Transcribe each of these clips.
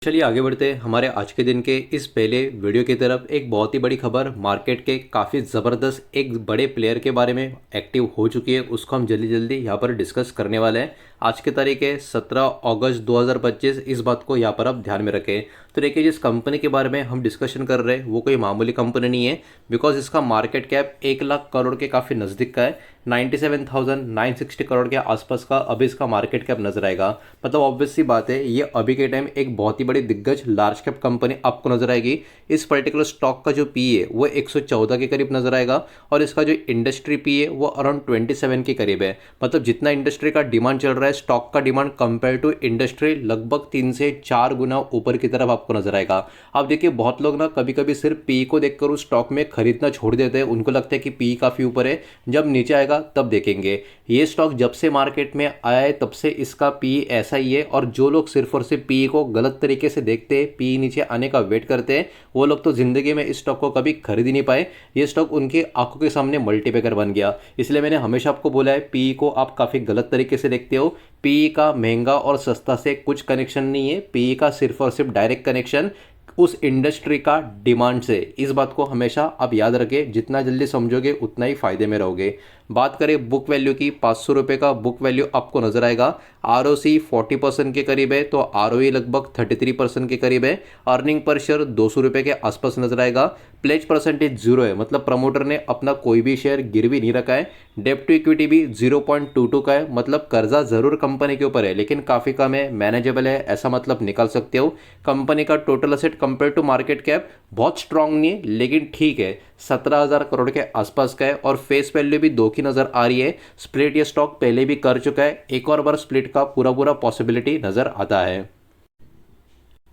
चलिए आगे बढ़ते हैं हमारे आज के दिन के इस पहले वीडियो की तरफ। एक बहुत ही बड़ी खबर, मार्केट के काफ़ी ज़बरदस्त एक बड़े प्लेयर के बारे में एक्टिव हो चुकी है, उसको हम जल्दी जल्दी यहाँ पर डिस्कस करने वाले हैं। आज की तारीख है 17 अगस्त 2025। इस बात को यहाँ पर आप ध्यान में रखें। तो देखिए, जिस कंपनी के बारे में हम डिस्कशन कर रहे हैं वो कोई मामूली कंपनी नहीं है, बिकॉज इसका मार्केट कैप 1 लाख करोड़ के काफ़ी नज़दीक का है। 97,960 करोड़ के आसपास का अभी इसका मार्केट कैप नजर आएगा। मतलब ऑब्वियस सी बात है, ये अभी के टाइम एक बहुत ही बड़ी दिग्गज लार्ज कैप कंपनी आपको नजर आएगी। इस पर्टिकुलर स्टॉक का जो पी है वो 114 के करीब नजर आएगा, और इसका जो इंडस्ट्री पी है वो अराउंड 27 के करीब है। मतलब जितना इंडस्ट्री का डिमांड चल रहा है, स्टॉक का डिमांड कंपेयर टू इंडस्ट्री लगभग 3 से 4 गुना ऊपर की तरफ आपको नजर आएगा। आप देखिए, बहुत लोग ना कभी कभी सिर्फ पी को देखकर उस स्टॉक में खरीदना छोड़ देते हैं। उनको लगता है कि पी काफी ऊपर है, जब नीचे आएगा तब देखेंगे। ये स्टॉक जब से मार्केट में आया है तब से इसका पी ऐसा ही है, और जो लोग सिर्फ और सिर्फ पी को गलत तरीके से देखते हैं, पी नीचे आने का वेट करते हैं, वो लोग तो जिंदगी में इस स्टॉक को कभी खरीद ही नहीं पाए। ये स्टॉक उनकी आंखों के सामने मल्टीपैकर बन गया। इसलिए मैंने हमेशा आपको बोला है, पी को आप काफी गलत तरीके से देखते हो। पी का महंगा और सस्ता से कुछ कनेक्शन नहीं है। पी का सिर्फ और सिर्फ डायरेक्ट कनेक्शन उस इंडस्ट्री का डिमांड से। इस बात को हमेशा आप याद रखें। जितना जल्दी समझोगे उतना ही फायदे में रहोगे। बात करें बुक वैल्यू की, 500 रुपये का बुक वैल्यू आपको नजर आएगा। आरओसी 40% के करीब है, तो आरओई लगभग 33% के करीब है। अर्निंग पर शेयर 200 रुपये के आसपास नजर आएगा। प्लेज परसेंटेज 0 है, मतलब प्रमोटर ने अपना कोई भी शेयर गिरवी नहीं रखा है। डेप्ट टू इक्विटी भी 0.22 का है, मतलब कर्जा जरूर कंपनी के ऊपर है लेकिन काफी कम है, मैनेजेबल है, ऐसा मतलब निकाल सकते हो। कंपनी का total asset compare to market cap बहुत स्ट्रांग नहीं है, लेकिन ठीक है, 17,000 करोड़ के आसपास का है। और फेस वैल्यू भी 2 की नजर आ रही है। स्प्लिट ये स्टॉक पहले भी कर चुका है, एक और बार स्प्लिट का पूरा पूरा पॉसिबिलिटी नजर आता है।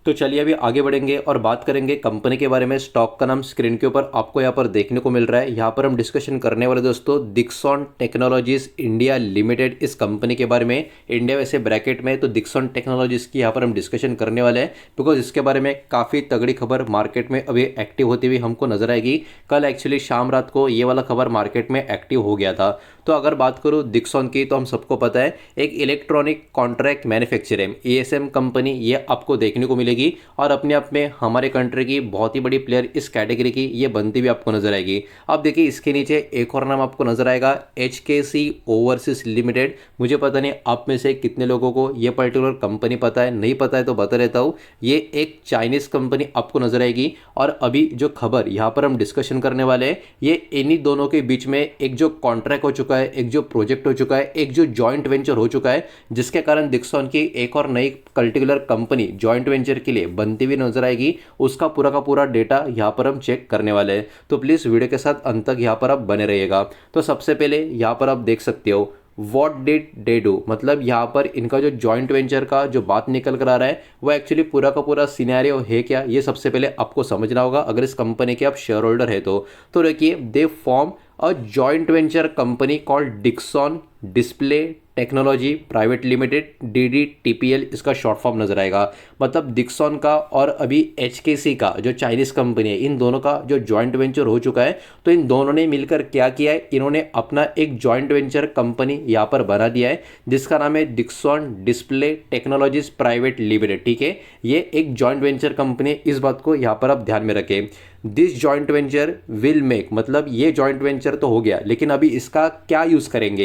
तो चलिए अभी आगे बढ़ेंगे और बात करेंगे कंपनी के बारे में। स्टॉक का नाम स्क्रीन के ऊपर आपको यहाँ पर देखने को मिल रहा है। यहाँ पर हम डिस्कशन करने वाले दोस्तों दिक्सॉन टेक्नोलॉजीज इंडिया लिमिटेड, इस कंपनी के बारे में। इंडिया वैसे ब्रैकेट में, तो दिक्सॉन टेक्नोलॉजीज की यहाँ पर हम डिस्कशन करने वाले हैं, बिकॉज इसके बारे में काफ़ी तगड़ी खबर मार्केट में अभी एक्टिव होती हुई हमको नजर आएगी। कल एक्चुअली शाम रात को ये वाला खबर मार्केट में एक्टिव हो गया था। तो अगर बात करूँ दिक्सॉन की, तो हम सबको पता है एक electronic contract manufacturing ESM company ये आपको देखने को मिलेगी, और अपने आप में हमारे कंट्री की बहुत ही बड़ी प्लेयर इस कैटेगरी की ये बनती भी आपको नजर आएगी। अब देखिए, इसके नीचे एक और नाम आपको नजर आएगा, HKC ओवरसीज लिमिटेड। मुझे पता नहीं आप में से कितने लोगों को ये पर्टिकुलर कंपनी पता है, नहीं पता है तो बता देता हूँ। ये एक चाइनीज कंपनी आपको नजर आएगी। और अभी जो खबर यहाँ पर हम डिस्कशन करने वाले हैं, ये इन्हीं दोनों के बीच में एक जो कॉन्ट्रैक्ट हो चुका है, एक जो प्रोजेक्ट हो चुका है, एक जो जॉइंट वेंचर हो चुका है, जिसके कारण दिक्सॉन की एक और नई पर्टिकुलर कंपनी जॉइंट वेंचर के लिए बनती हुई नजर आएगी। उसका पूरा का पूरा डेटा यहाँ पर हम चेक करने वाले हैं, तो प्लीज वीडियो के साथ अंत तक यहाँ पर आप बने रहिएगा। तो सबसे पहले यहाँ पर आप देख सकते हो वॉट डिड दे डू, मतलब यहाँ पर इनका जो जॉइंट वेंचर का जो बात निकल कर आ रहा है वो एक्चुअली पूरा का पूरा सिनेरियो है क्या, ये सबसे पहले आपको समझना होगा अगर इस कंपनी के आप शेयर होल्डर है तो देखिए, they form a joint venture company called Dixon display technology private limited, DDTPL इसका शॉर्ट फॉर्म नजर आएगा। मतलब दिक्सॉन का और अभी HKC का जो चाइनीज कंपनी है, इन दोनों का जो जॉइंट वेंचर हो चुका है। तो इन दोनों ने मिलकर क्या किया है, इन्होंने अपना एक जॉइंट वेंचर कंपनी यहाँ पर बना दिया है, जिसका नाम है दिक्सॉन डिस्प्ले टेक्नोलॉजीज प्राइवेट लिमिटेड। ठीक है, ये एक जॉइंट वेंचर कंपनी, इस बात को यहाँ पर आप ध्यान में रखें। This joint venture will make, मतलब ये जॉइंट वेंचर तो हो गया, लेकिन अभी इसका क्या यूज करेंगे,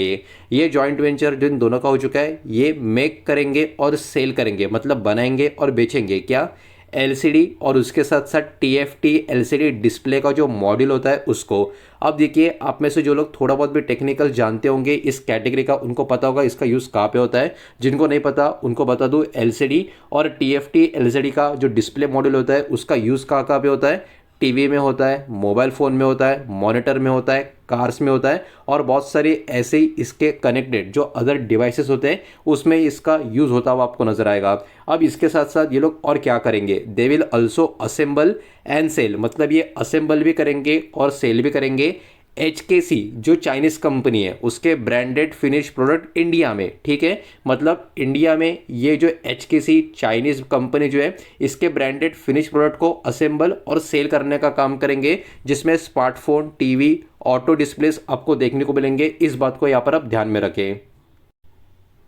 ये जॉइंट वेंचर जो इन दोनों का हो चुका है, ये मेक करेंगे और सेल करेंगे, मतलब बनाएंगे और बेचेंगे क्या, LCD और उसके साथ साथ TFT LCD डिस्प्ले का जो मॉड्यूल होता है उसको। अब देखिए, आप में से जो लोग थोड़ा बहुत भी टेक्निकल जानते होंगे इस कैटेगरी का, उनको पता होगा इसका यूज़ कहाँ पे होता है। जिनको नहीं पता उनको बता दूँ, LCD और TFT LCD का जो डिस्प्ले मॉड्यूल होता है उसका यूज़ कहाँ कहाँ पे होता है, टीवी में होता है, मोबाइल फ़ोन में होता है, मॉनिटर में होता है, कार्स में होता है, और बहुत सारे ऐसे ही इसके कनेक्टेड जो अदर डिवाइसेस होते हैं उसमें इसका यूज़ होता हुआ आपको नजर आएगा। अब इसके साथ साथ ये लोग और क्या करेंगे, they will also assemble and sell, मतलब ये असेंबल भी करेंगे और सेल भी करेंगे HKC जो चाइनीज कंपनी है उसके ब्रांडेड फिनिश प्रोडक्ट इंडिया में। ठीक है, मतलब इंडिया में ये जो HKC चाइनीज कंपनी जो है इसके ब्रांडेड फिनिश प्रोडक्ट को असेंबल और सेल करने का काम करेंगे, जिसमें स्मार्टफोन, टीवी, ऑटो डिस्प्लेस आपको देखने को मिलेंगे। इस बात को यहाँ पर आप ध्यान में रखें।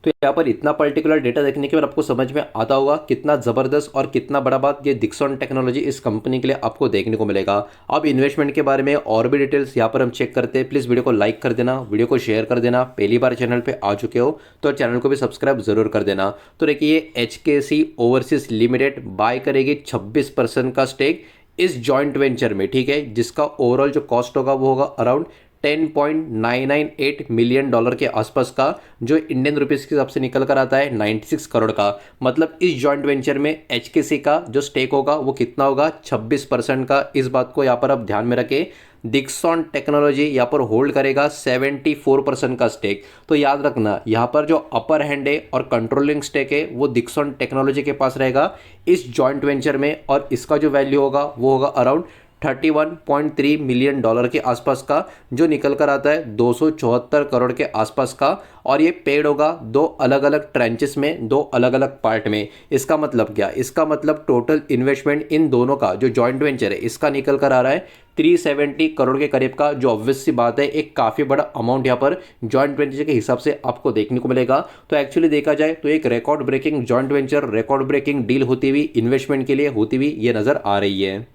तो यहाँ पर इतना पर्टिकुलर डेटा देखने के बाद आपको समझ में आता होगा कितना ज़बरदस्त और कितना बड़ा बात ये डिक्सन टेक्नोलॉजी इस कंपनी के लिए आपको देखने को मिलेगा। अब इन्वेस्टमेंट के बारे में और भी डिटेल्स यहाँ पर हम चेक करते हैं। प्लीज़ वीडियो को लाइक कर देना, वीडियो को शेयर कर देना। पहली बार चैनल पर आ चुके हो तो चैनल को भी सब्सक्राइब जरूर कर देना। तो देखिए HKC ओवरसीज लिमिटेड बाय करेगी 26% का स्टेक इस जॉइंट वेंचर में, ठीक है, जिसका ओवरऑल जो कॉस्ट होगा वो होगा अराउंड $10.998 मिलियन के आसपास का, जो इंडियन रुपीस के हिसाब से निकल कर आता है 96 करोड़ का। मतलब इस जॉइंट वेंचर में HKC का जो स्टेक होगा वो कितना होगा, 26% का। इस बात को यहाँ पर आप ध्यान में रखें। डिक्सन टेक्नोलॉजी यहाँ पर होल्ड करेगा 74% का स्टेक। तो याद रखना यहाँ पर जो अपर हैंड है और कंट्रोलिंग स्टेक है वो डिक्सन टेक्नोलॉजी के पास रहेगा इस जॉइंट वेंचर में, और इसका जो वैल्यू होगा वो होगा अराउंड $31.3 मिलियन के आसपास का, जो निकल कर आता है 274 करोड़ के आसपास का। और ये पेड होगा दो अलग अलग ट्रेंचेस में, दो अलग अलग पार्ट में। इसका मतलब क्या, इसका मतलब टोटल इन्वेस्टमेंट इन दोनों का जो जॉइंट वेंचर है इसका निकल कर आ रहा है 370 करोड़ के करीब का, जो ऑब्वियस सी बात है एक काफ़ी बड़ा अमाउंट यहाँ पर जॉइंट वेंचर के हिसाब से आपको देखने को मिलेगा। तो एक्चुअली देखा जाए तो एक record breaking joint venture, record breaking deal होती हुई इन्वेस्टमेंट के लिए होती हुई ये नज़र आ रही है।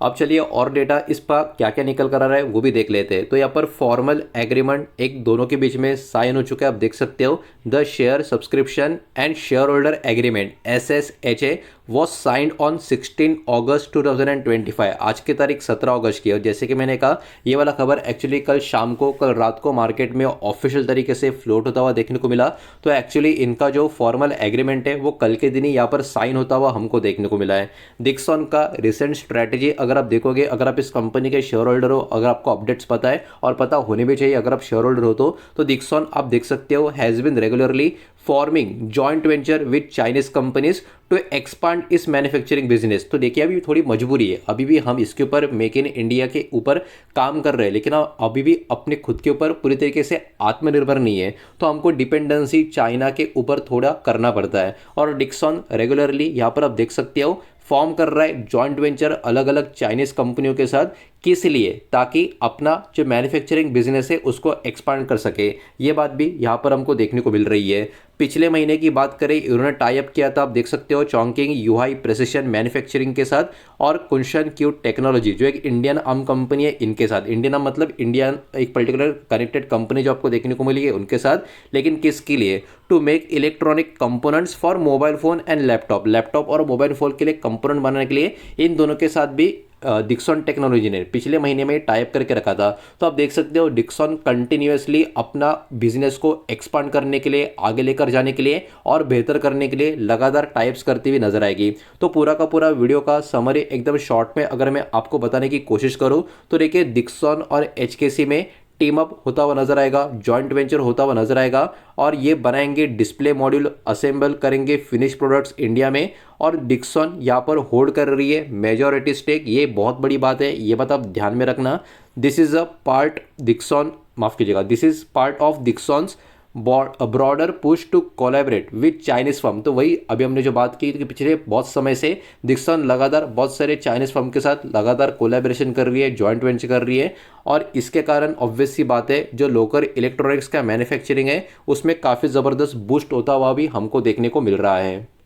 अब चलिए और डेटा इस पर क्या क्या निकल कर आ रहा है वो भी देख लेते हैं। तो यहाँ पर फॉर्मल एग्रीमेंट एक दोनों के बीच में साइन हो चुका है, आप देख सकते हो। The share subscription and share holder agreement SSHA was signed on 16 अगस्त 2025। आज की तारीख 17 अगस्त की है। जैसे कि मैंने कहा ये वाला खबर एक्चुअली कल शाम को, कल रात को मार्केट में ऑफिशियल तरीके से फ्लोट होता हुआ देखने को मिला। तो एक्चुअली इनका जो फॉर्मल एग्रीमेंट है वो कल के दिन ही यहाँ पर साइन होता हुआ हमको देखने को मिला है। डिक्सन का रिसेंट स्ट्रैटेजी अगर आप देखोगे, अगर आप इस कंपनी के शेयर होल्डर हो, अगर आपको अपडेट्स पता है और पता होने भी चाहिए अगर आप शेयर होल्डर हो तो डिक्सन आप देख सकते हो has been regularly forming joint venture with Chinese companies to expand its manufacturing business. तो देखिए अभी थोड़ी मजबूरी है, अभी भी हम इसके ऊपर मेक इन इंडिया के ऊपर काम कर रहे हैं, लेकिन अभी भी अपने खुद के ऊपर पूरी तरीके से आत्मनिर्भर नहीं है। तो हमको डिपेंडेंसी चाइना के ऊपर थोड़ा करना पड़ता है। और डिक्सन रेगुलरली यहाँ पर आप देख सकते हो फॉर्म कर रहा है जॉइंट वेंचर अलग अलग चाइनीज कंपनियों के साथ। किस लिए, ताकि अपना जो मैन्युफैक्चरिंग बिजनेस है उसको एक्सपांड कर सके। ये बात भी यहाँ पर हमको देखने को मिल रही है। पिछले महीने की बात करें, इन्होंने टाई अप किया था, आप देख सकते हो, चॉन्किंग यूहाई प्रिसिशन मैन्युफैक्चरिंग के साथ और कुंशन क्यू टेक्नोलॉजी जो एक इंडियन आर्म कंपनी है इनके साथ। इंडियन आर्म मतलब इंडियन एक पर्टिकुलर कनेक्टेड कंपनी जो आपको देखने को मिली है उनके साथ। लेकिन किसके लिए, to make electronic components for mobile phone and laptop और मोबाइल फोन के लिए कंपोनेंट बनाने के लिए इन दोनों के साथ भी डिक्सन टेक्नोलॉजी ने पिछले महीने में टाइप करके रखा था। तो आप देख सकते हो डिक्सन कंटिन्यूअसली अपना बिजनेस को एक्सपांड करने के लिए, आगे लेकर जाने के लिए और बेहतर करने के लिए लगातार टाइप्स करती हुई नजर आएगी। तो पूरा का पूरा वीडियो का समरी एकदम शॉर्ट में अगर मैं आपको बताने की कोशिश करूं तो देखिए डिक्सन और HKC में टीम अप होता हुआ नजर आएगा, जॉइंट वेंचर होता हुआ नजर आएगा, और ये बनाएंगे डिस्प्ले मॉड्यूल, असेंबल करेंगे फिनिश प्रोडक्ट्स इंडिया में। और डिक्सन यहाँ पर होल्ड कर रही है मेजॉरिटी स्टेक। ये बहुत बड़ी बात है, ये बात आप ध्यान में रखना। This is a part Dixon, माफ कीजिएगा, this is part of Dixon's broader push to collaborate with Chinese firm. तो वही अभी हमने जो बात की कि पिछले बहुत समय से डिक्सन लगातार बहुत सारे चाइनीज फर्म के साथ लगातार कोलैबोरेशन कर रही है, जॉइंट वेंचर कर रही है, और इसके कारण ऑब्वियस सी बात है जो लोकल इलेक्ट्रॉनिक्स का मैन्युफैक्चरिंग है उसमें काफ़ी ज़बरदस्त बूस्ट होता हुआ भी हमको देखने को मिल रहा है।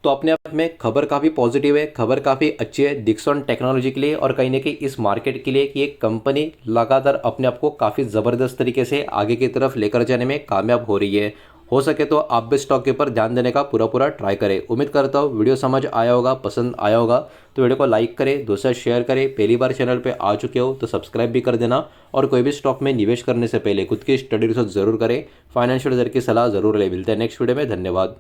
तो अपने आप में खबर काफ़ी पॉजिटिव है, खबर काफ़ी अच्छी है डिक्सन टेक्नोलॉजी के लिए और कहीं ना कहीं इस मार्केट के लिए कि एक कंपनी लगातार अपने आप को काफ़ी ज़बरदस्त तरीके से आगे की तरफ लेकर जाने में कामयाब हो रही है। हो सके तो आप भी स्टॉक के ऊपर ध्यान देने का पूरा ट्राई करें। उम्मीद करता हूँ वीडियो समझ आया होगा, पसंद आया होगा। तो वीडियो को लाइक करें, दूसरा शेयर करें। पहली बार चैनल पे आ चुके हो तो सब्सक्राइब भी कर देना, और कोई भी स्टॉक में निवेश करने से पहले खुद की स्टडी रिसर्च जरूर करें, फाइनेंशियल एडवाइजर की सलाह जरूर ले। मिलते हैं नेक्स्ट वीडियो में, धन्यवाद।